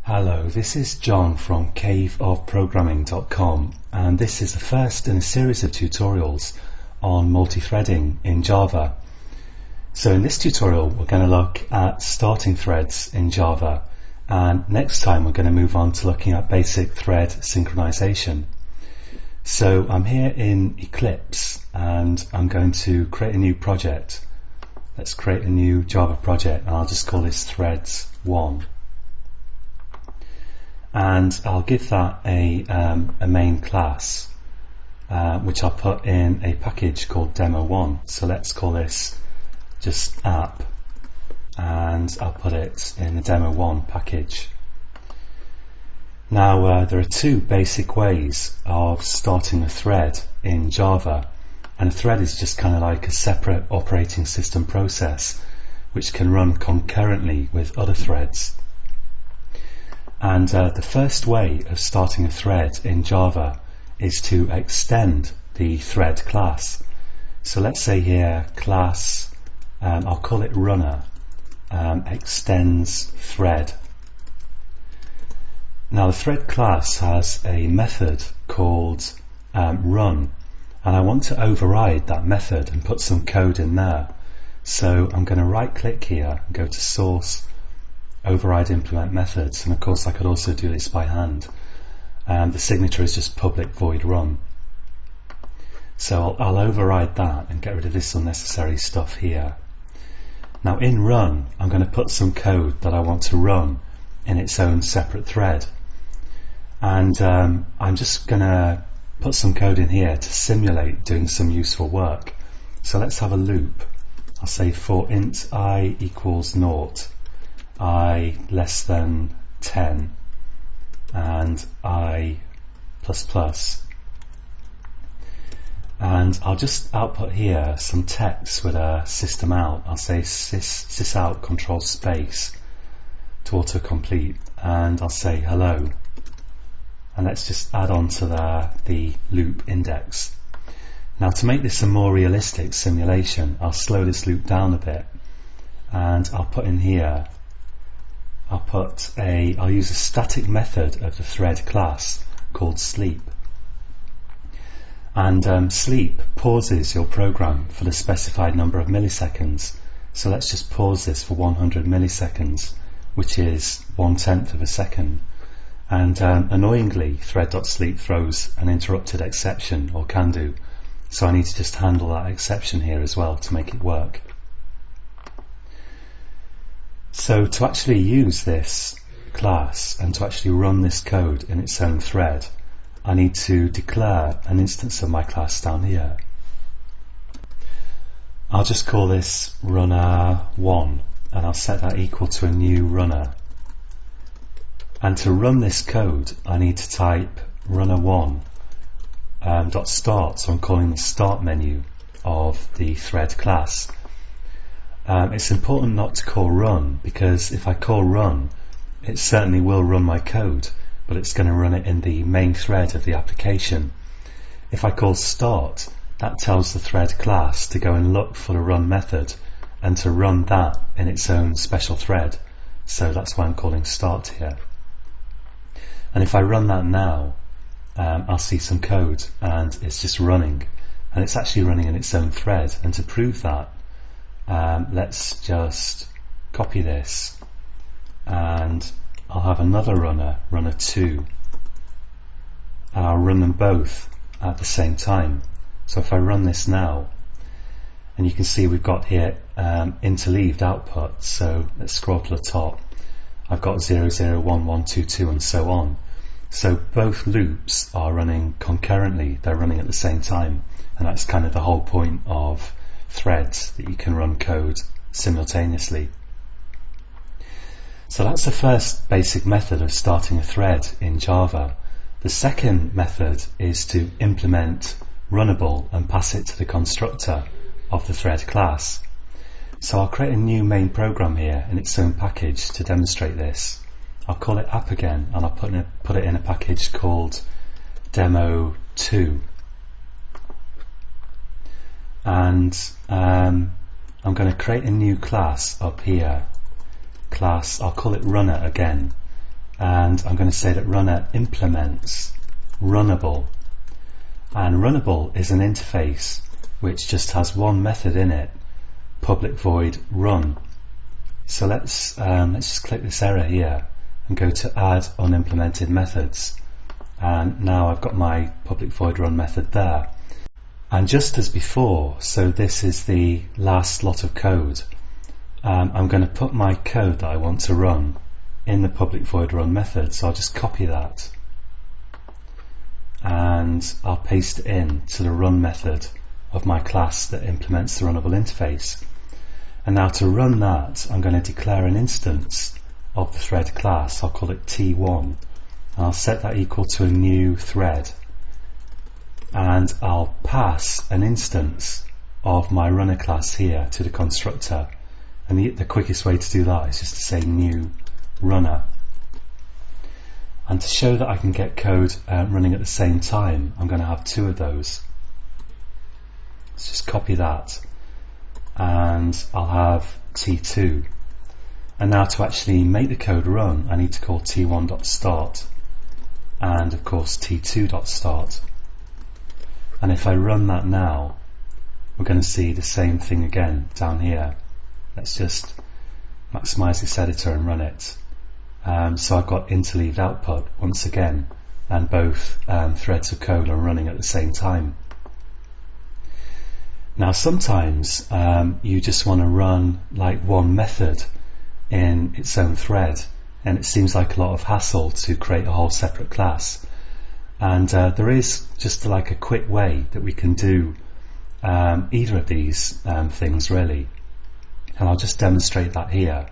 Hello, this is John from caveofprogramming.com, and this is the first in a series of tutorials on multi-threading in Java. So in this tutorial we're going to look at starting threads in Java, and next time we're going to move on to looking at basic thread synchronization. So I'm here in Eclipse and I'm going to create a new project. Let's create a new Java project, and I'll just call this threads1. And I'll give that a main class, which I'll put in a package called demo1. So let's call this just app, and I'll put it in the demo1 package. Now there are two basic ways of starting a thread in Java, and a thread is just kind of like a separate operating system process which can run concurrently with other threads. And the first way of starting a thread in Java is to extend the thread class. So let's say here class, I'll call it runner, extends thread. Now the thread class has a method called run, and I want to override that method and put some code in there. So I'm going to right click here and go to source, override implement methods, and of course I could also do this by hand. The signature is just public void run. So I'll override that and get rid of this unnecessary stuff here. Now in run I'm going to put some code that I want to run in its own separate thread, and I'm just going to put some code in here to simulate doing some useful work. So let's have a loop. I'll say for int I equals 0, I less than 10, and I plus plus, and I'll just output here some text with a system out. I'll say sysout control space to autocomplete, and I'll say hello, and let's just add on to the loop index. Now to make this a more realistic simulation, I'll slow this loop down a bit, and I'll put in here, I'll use a static method of the thread class called sleep. And sleep pauses your program for the specified number of milliseconds. So let's just pause this for 100 milliseconds, which is 1/10 of a second. And annoyingly, thread.sleep throws an interrupted exception, or can do. So I need to just handle that exception here as well to make it work. So to actually use this class and to actually run this code in its own thread, I need to declare an instance of my class down here. I'll just call this runner1, and I'll set that equal to a new runner. And to run this code I need to type runner1 .start, so I'm calling the start menu of the thread class. It's important not to call run, because if I call run, it certainly will run my code, but it's going to run it in the main thread of the application. If I call start, that tells the thread class to go and look for the run method and to run that in its own special thread. So that's why I'm calling start here. And if I run that now, I'll see some code, and it's just running, and it's actually running in its own thread. And to prove that, let's just copy this, and I'll have another runner, runner2, and I'll run them both at the same time. So if I run this now, and you can see we've got here interleaved output, so let's scroll to the top. I've got 0, 0, 1, 1, 2, 2, and so on. So both loops are running concurrently, they're running at the same time, and that's kind of the whole point of threads, that you can run code simultaneously. So that's the first basic method of starting a thread in Java. The second method is to implement runnable and pass it to the constructor of the thread class. So I'll create a new main program here in its own package to demonstrate this. I'll call it app again, and I'll put it in a package called demo2. And I'm going to create a new class up here. Class, I'll call it runner again, and I'm going to say that runner implements runnable. And runnable is an interface which just has one method in it, public void run. So let's just click this error here and go to add unimplemented methods, and now I've got my public void run method there. And just as before, so this is the last lot of code, I'm going to put my code that I want to run in the public void run method. So I'll just copy that and I'll paste it in to the run method of my class that implements the runnable interface. And now to run that, I'm going to declare an instance of the thread class. I'll call it T1, and I'll set that equal to a new thread, and I'll pass an instance of my runner class here to the constructor. And the quickest way to do that is just to say new runner. And to show that I can get code running at the same time, I'm going to have two of those. Let's just copy that, and I'll have T2. And now to actually make the code run, I need to call T1.start and of course T2.start. And if I run that now, we're going to see the same thing again down here. Let's just maximize this editor and run it. So I've got interleaved output once again, and both threads of code are running at the same time. Now sometimes you just want to run like one method in its own thread, and it seems like a lot of hassle to create a whole separate class. And there is just like a quick way that we can do either of these things really, and I'll just demonstrate that here.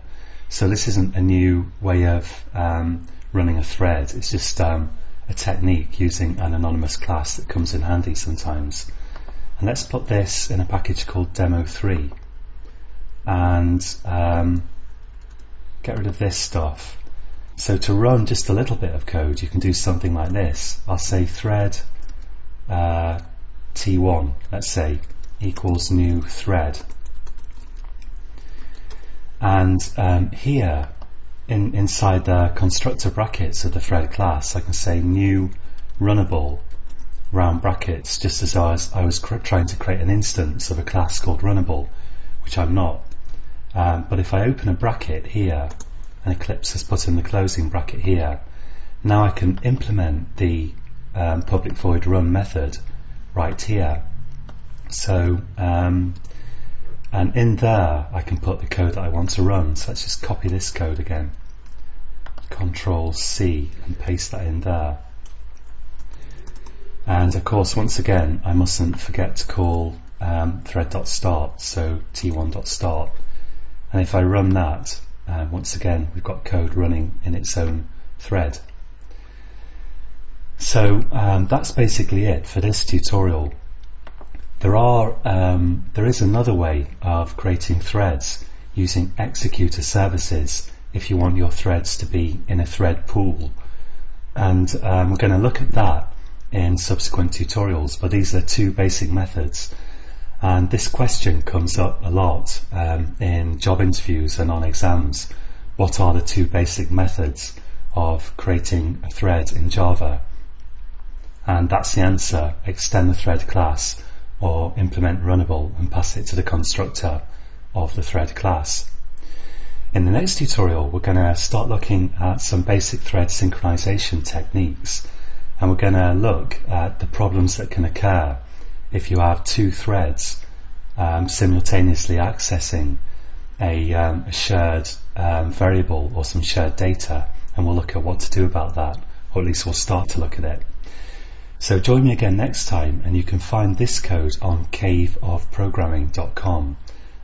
So this isn't a new way of running a thread, it's just a technique using an anonymous class that comes in handy sometimes. And let's put this in a package called demo3 and get rid of this stuff. So to run just a little bit of code, you can do something like this. I'll say thread T1, let's say, equals new thread. And here inside the constructor brackets of the thread class, I can say new runnable round brackets, just as I was trying to create an instance of a class called runnable, which I'm not. But if I open a bracket here, and Eclipse has put in the closing bracket here, now I can implement the public void run method right here. So and in there I can put the code that I want to run. So let's just copy this code again, Control C, and paste that in there. And of course, once again, I mustn't forget to call thread.start, so T1.start. And if I run that, once again, we've got code running in its own thread. So that's basically it for this tutorial. There is another way of creating threads using executor services if you want your threads to be in a thread pool. And we're going to look at that in subsequent tutorials, but these are two basic methods. And this question comes up a lot in job interviews and on exams. What are the two basic methods of creating a thread in Java? And that's the answer: extend the thread class or implement runnable and pass it to the constructor of the thread class. In the next tutorial, we're going to start looking at some basic thread synchronization techniques, and we're going to look at the problems that can occur if you have two threads simultaneously accessing a shared variable or some shared data, and we'll look at what to do about that, or at least we'll start to look at it. So join me again next time, and you can find this code on caveofprogramming.com.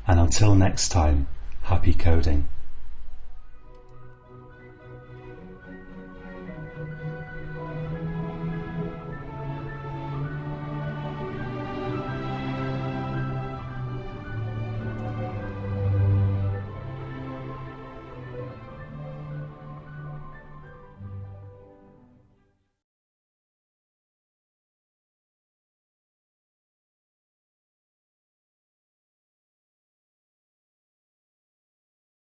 And until next time, happy coding.